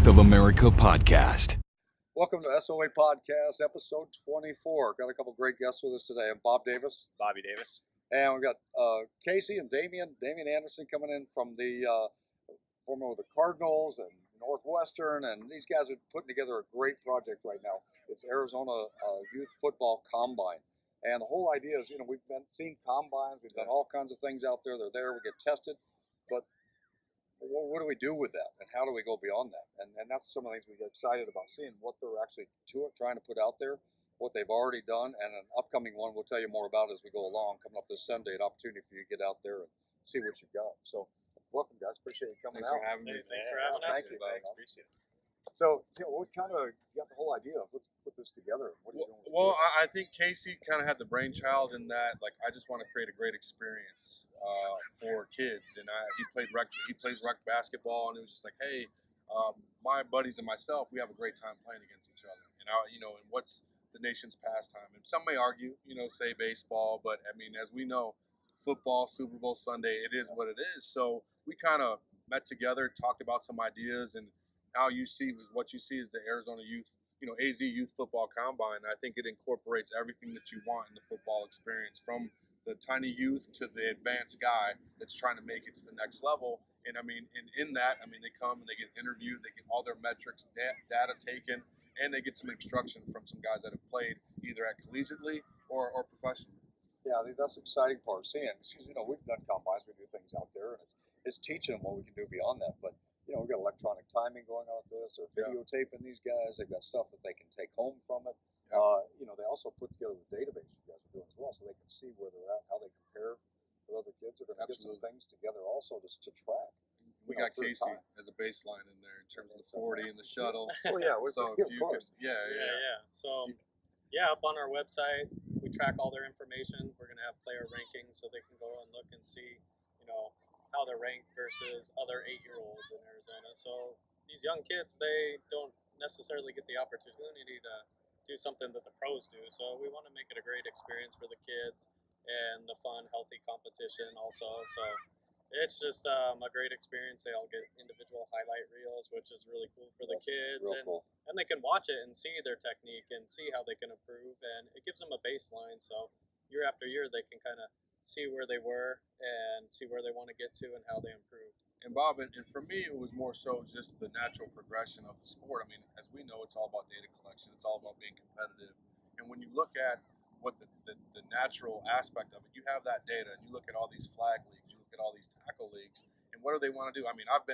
Strength of America podcast. Welcome to theSOApodcast, episode 24. Got a couple great guests with us today. I'm Bob Davis. Bobby Davis. And we've got Casey and Damien Anderson coming in from the former with the Cardinals and Northwestern. And these guys are putting together a great project right now. It's Arizona Youth Football Combine. And the whole idea is, we've seen combines. We've done all kinds of things out there. They're there. We get tested. But what do we do with that, and how do we go beyond that? And that's some of the things we get excited about, seeing what they're actually trying to put out there, what they've already done, and an upcoming one we'll tell you more about as we go along, coming up this Sunday, an opportunity for you to get out there and see what you got. So welcome, guys. Appreciate you coming out. Thanks for having me. Thanks for having us. Thank you, Thanks. Appreciate it. So, what kind of got the whole idea of let's put this together? What are you doing with Well, this? I think Casey kind of had the brainchild in that. Like, I just want to create a great experience for kids, and he plays rec basketball, and it was just like, hey, my buddies and myself, we have a great time playing against each other, and what's the nation's pastime? And some may argue, say baseball, but I mean, as we know, football, Super Bowl Sunday, it is what it is. So we kind of met together, talked about some ideas, and now what you see is the Arizona Youth, AZ Youth Football Combine. I think it incorporates everything that you want in the football experience, from the tiny youth to the advanced guy that's trying to make it to the next level. And I mean, in that, they come and they get interviewed, they get all their metrics, data taken, and they get some instruction from some guys that have played either at collegiately or professionally. Yeah, I think that's the exciting part. Seeing, we've done combines, we do things out there, and it's teaching them what we can do beyond that. But we've got electronic timing going on with this. They're videotaping these guys. They've got stuff that they can take home from it. They also put together the database you guys are doing as well, so they can see where they're at, how they compare with other kids. They're going to get some things together also just to track. We got Casey as a baseline in there in terms of the 40 and the shuttle. Oh yeah, so if if you you could, So, up on our website, we track all their information. We're going to have player rankings so they can go and look and see, how they're ranked versus other 8-year-olds in Arizona. So these young kids, they don't necessarily get the opportunity to do something that the pros do. So we want to make it a great experience for the kids and the fun, healthy competition also. So it's just a great experience. They all get individual highlight reels, which is really cool for the kids. And they can watch it and see their technique and see how they can improve. And it gives them a baseline. So year after year, they can kind of see where they were and see where they want to get to and how they improved. And Bob, and for me, it was more so just the natural progression of the sport. I mean, as we know, it's all about data collection. It's all about being competitive. And when you look at what the natural aspect of it, you have that data, and you look at all these flag leagues, you look at all these tackle leagues, and what do they want to do? I mean, I've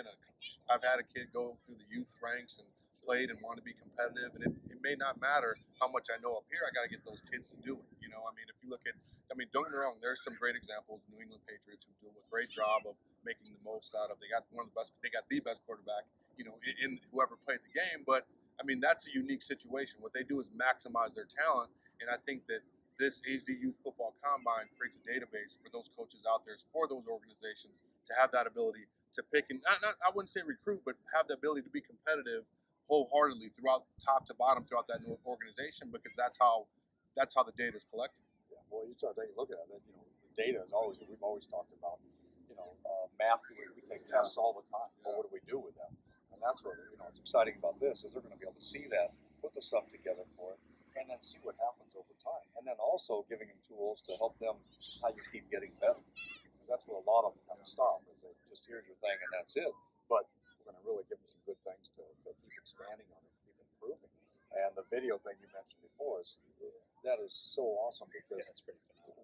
had a kid go through the youth ranks and played and want to be competitive, and it may not matter how much I know up here. I got to get those kids to do it. If you look at, don't get me wrong, there's some great examples. New England Patriots who do a great job of making the most out of. They got the best quarterback, in whoever played the game. But that's a unique situation. What they do is maximize their talent, and I think that this AZ Youth Football Combine creates a database for those coaches out there, for those organizations to have that ability to pick and I wouldn't say recruit, but have the ability to be competitive wholeheartedly throughout top to bottom throughout that new organization, because that's how the data is collected. Yeah, well, you start taking a look at it. The data is always, we've always talked about, math. We take tests all the time. Well, what do we do with them? And that's what what's exciting about this is they're going to be able to see that, put the stuff together for it, and then see what happens over time. And then also giving them tools to help them how you keep getting better. Because that's where a lot of them kind of stop, is they just, here's your thing and that's it. But we're going to really give them some good things to keep expanding on it, keep improving. And the video thing you mentioned before that is so awesome, because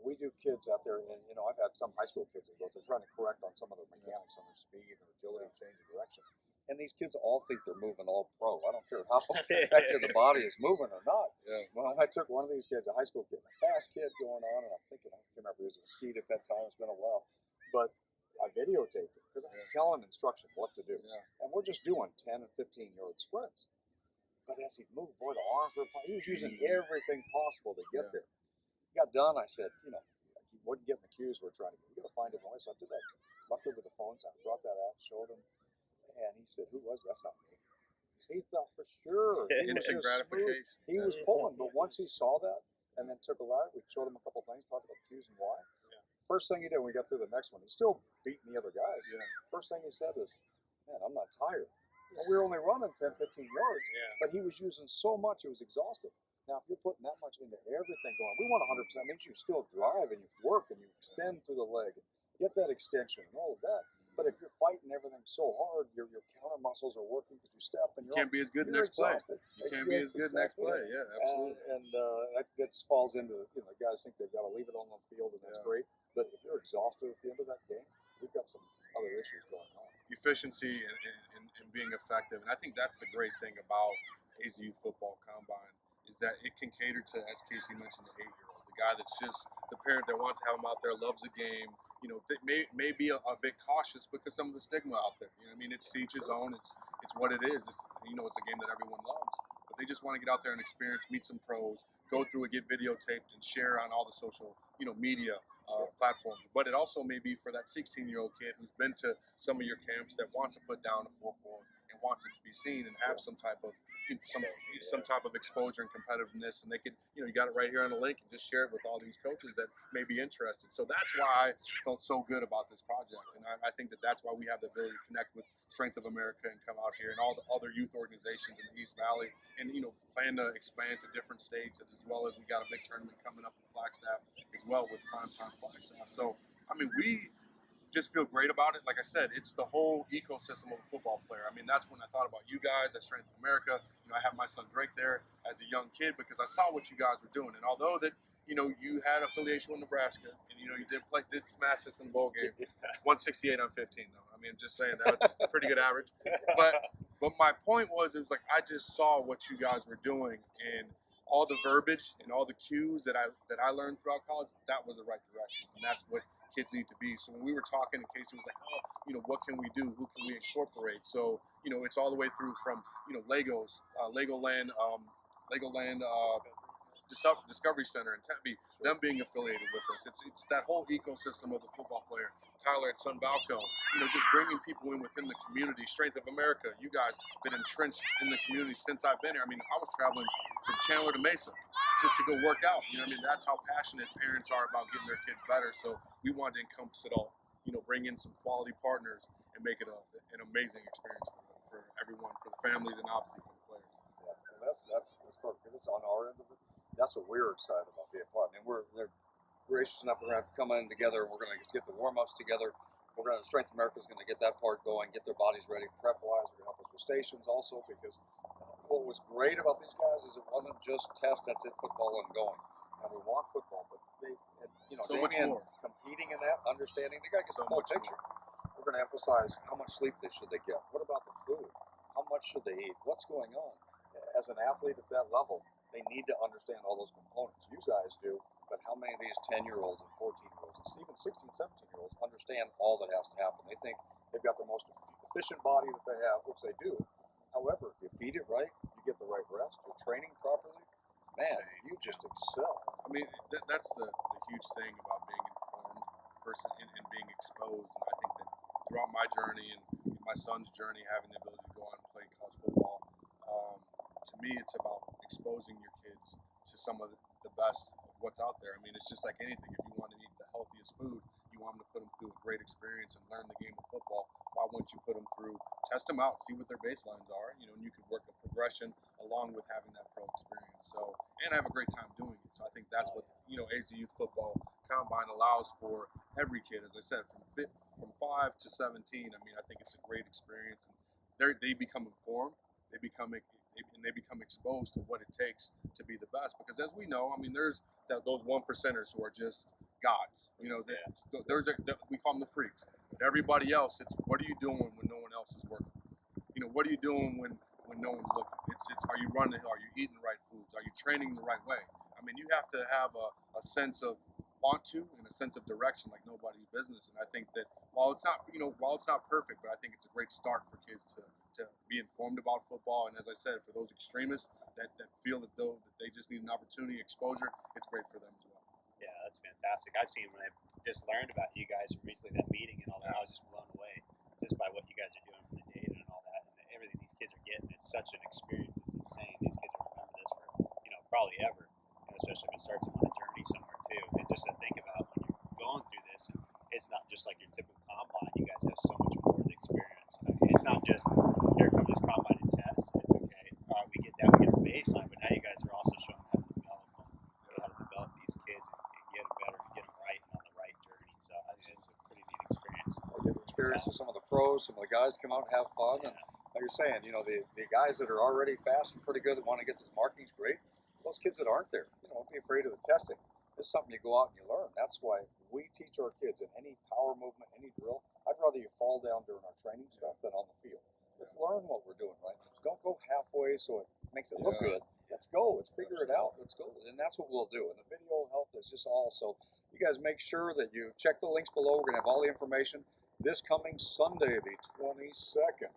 we do kids out there, and I've had some high school kids that go, they're trying to correct on some of their mechanics, on their speed or agility, change of direction. And these kids all think they're moving all pro. I don't care how effective the body is moving or not. Yeah. Well, I took one of these kids, a high school kid, a fast kid going on, and I'm thinking, I can't remember, he was a skeet at that time. It's been a while. But I videotaped it because I'm telling instruction what to do. Yeah. And we're just doing 10 and 15-yard sprints. But as he moved, boy, the arms were, he was using everything possible to get there. He got done, I said, he wasn't getting the cues we're trying to get. You got to find him away. So I did that. Luckily with the phones, I brought that out, showed him. And he said, who was that? That's not me. He thought for sure. He was Instant gratification. He was pulling. But once he saw that and then took a lot, we showed him a couple things, talked about cues and why. Yeah. First thing he did when we got through the next one, he's still beating the other guys. Yeah. First thing he said is, man, I'm not tired. And we were only running 10, 15 yards, Yeah. but he was using so much, it was exhausted. Now, if you're putting that much into everything going, we want 100%. It means you still drive and you work and you extend through the leg, and get that extension and all of that. But if you're fighting everything so hard, your counter muscles are working because you step and You can't be as good you're next play. exhausted. You can't be as good next play. Yeah, absolutely. And that just falls into, guys think they've got to leave it on the field, and that's great. But if you're exhausted at the end of that game, we've got some other issues going on. Efficiency and being effective. And I think that's a great thing about AZ Youth Football Combine is that it can cater to, as Casey mentioned, the 8-year-old, the guy that's just the parent that wants to have him out there, loves the game. May be a bit cautious because some of the stigma out there. I mean, it's each his own. It's what it is. It's a game that everyone loves. But they just want to get out there and experience, meet some pros, go through it, get videotaped, and share on all the social, media platforms. But it also may be for that 16-year-old kid who's been to some of your camps that wants to put down a 4-4 and wants it to be seen and have some type of exposure and competitiveness. And they could, you got it right here on the link, and just share it with all these coaches that may be interested. So that's why I felt so good about this project. And I think that's why we have the ability to connect with Strength of America and come out here and all the other youth organizations in the East Valley, and plan to expand to different states, as well as we got a big tournament coming up in Flagstaff as well with primetime Flagstaff. So I mean, we just feel great about it. Like I said, it's the whole ecosystem of a football player. I mean, that's when I thought about you guys at Strength of America. I have my son Drake there as a young kid because I saw what you guys were doing. And although that, you had affiliation with Nebraska, and you did smash us in the bowl game, 168 on 15 though. I mean, just saying that's a pretty good average. But my point was, it was like I just saw what you guys were doing, and all the verbiage and all the cues that I learned throughout college, that was the right direction, and that's what kids need to be. So when we were talking, and Casey was like, what can we do? Who can we incorporate? So, it's all the way through from, Legoland Discovery Center in Tempe, them being affiliated with us. It's that whole ecosystem of the football player. Tyler at Sunbalco, just bringing people in within the community. Strength of America, you guys been entrenched in the community since I've been here. I mean, I was traveling from Chandler to Mesa just to go work out. That's how passionate parents are about getting their kids better. So we wanted to encompass it all. Bring in some quality partners and make it an amazing experience for everyone, for the families, and obviously for the players. Yeah, and that's perfect because it's on our end of it. That's what we're excited about being part. I mean, they're gracious enough. We're going to have to come in together. We're going to get the warm-ups together. Strength America is going to get that part going, get their bodies ready prep-wise. They're going to help us with stations also, because what was great about these guys is it wasn't just test, that's it, football and going. And we want football, but so much Damien more. competing in that, understanding, they got to get So the full much picture. We're going to emphasize how much sleep should they get. What about the food? How much should they eat? What's going on? As an athlete at that level, they need to understand all those components. You guys do, but how many of these 10-year-olds and 14-year-olds, and even 16, 17-year-olds understand all that has to happen? They think they've got the most efficient body that they have, which they do. However, if you feed it right, you get the right rest, you're training properly, man, you just excel. I mean, that's the huge thing about being informed versus and being exposed. And I think that throughout my journey and my son's journey, having the ability to go out and play college football, to me, it's about exposing your kids to some of the best of what's out there. I mean, it's just like anything. If you want to eat the healthiest food, you want them to put them through a great experience and learn the game of football. Why wouldn't you put them through, test them out, see what their baselines are, and you could work a progression along with having that pro experience. So, and I have a great time doing it. So I think that's what, AZ Youth Football Combine allows for every kid. As I said, from 5 to 17, I mean, I think it's a great experience. And they become informed, they become exposed to what it takes to be the best. Because as we know, I mean, there's those 1%ers who are just gods. We call them the freaks. But everybody else, it's what are you doing when no one else is working? What are you doing when no one's looking? It's are you running? Are you eating the right foods? Are you training the right way? I mean, you have to have a sense of want to and a sense of direction like nobody's business. And I think that while it's not perfect, but I think it's a great start for kids to be informed about football. And as I said, for those extremists that feel that they just need an opportunity, exposure, it's great for them as well. Yeah, that's fantastic. I've seen when I just learned about you guys from recently, that meeting and all that, I was just blown away just by what you guys are doing for the data and all that, and everything these kids are getting. It's such an experience. It's insane. These kids will remember this for, probably ever, especially if it starts them on a journey somewhere too. And just to think about when you're going through this, and it's not just like your typical combine. You guys have so much more of the experience. It's not just, here comes this pros, some of the guys come out and have fun. And like you're saying, you know, the guys that are already fast and pretty good that want to get those markings, great. Those kids that aren't there, you know, don't be afraid of the testing. It's something you go out and you learn. That's why we teach our kids in any power movement, any drill. I'd rather you fall down during our training stuff than on the field. Let's learn what we're doing, right? Don't go halfway so it makes it look good. Let's go. Let's figure it out. Let's go. And that's what we'll do. And the video will help us just all. So you guys make sure that you check the links below. We're going to have all the information this coming Sunday, the 22nd.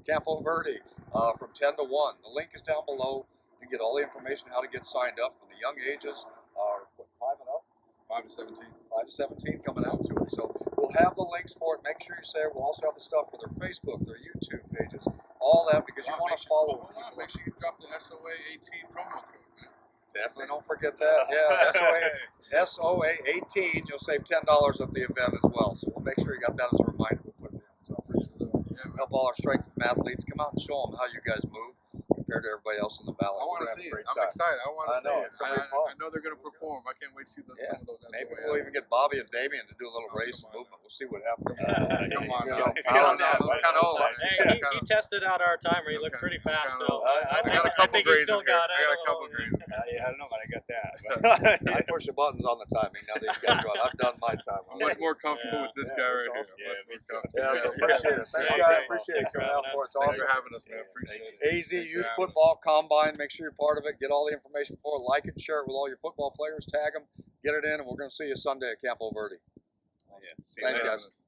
Campo Verde from 10 to 1. The link is down below. You can get all the information how to get signed up from the young ages, 5 and up. 5 to 17. 5 to 17 coming out to it. So we'll have the links for it. Make sure you say it. We'll also have the stuff for their Facebook, their YouTube pages, all that, because you want to follow. Make sure you drop the SOA 18 promo code. Man. Definitely don't forget that. Yeah, SOA 18. You'll save $10 at the event as well. So we'll make sure you got that as a reminder. We'll put it in. So help all our strength athletes come out and show them how you guys move compared to everybody else in the valley. I want to see it. I'm excited. I want to see it. I know they're going to perform. I can't wait to see some of those. Maybe we'll even get Bobby and Damien to do a little race movement. We'll see what happens. Come on, now. I'm kind of old. Hey, he tested out our timer. He looked pretty fast still. I got a couple think grades he still in here. got it. I got a couple grades. I don't know if I got that. I push the buttons on the timing. Now these guys run. I've done my time. I'm much more comfortable with this guy right here. Yeah, me too. Yeah, so appreciate it. Thanks, guys. Appreciate it coming out for it. It's Thanks awesome. for having us, man. Appreciate it. AZ Youth Football Combine. Make sure you're part of it. Get all the information for it. Like it, share it with all your football players. Tag them. Get it in, and we're going to see you Sunday at Campo Verde. Yeah. See you Thanks, later. guys.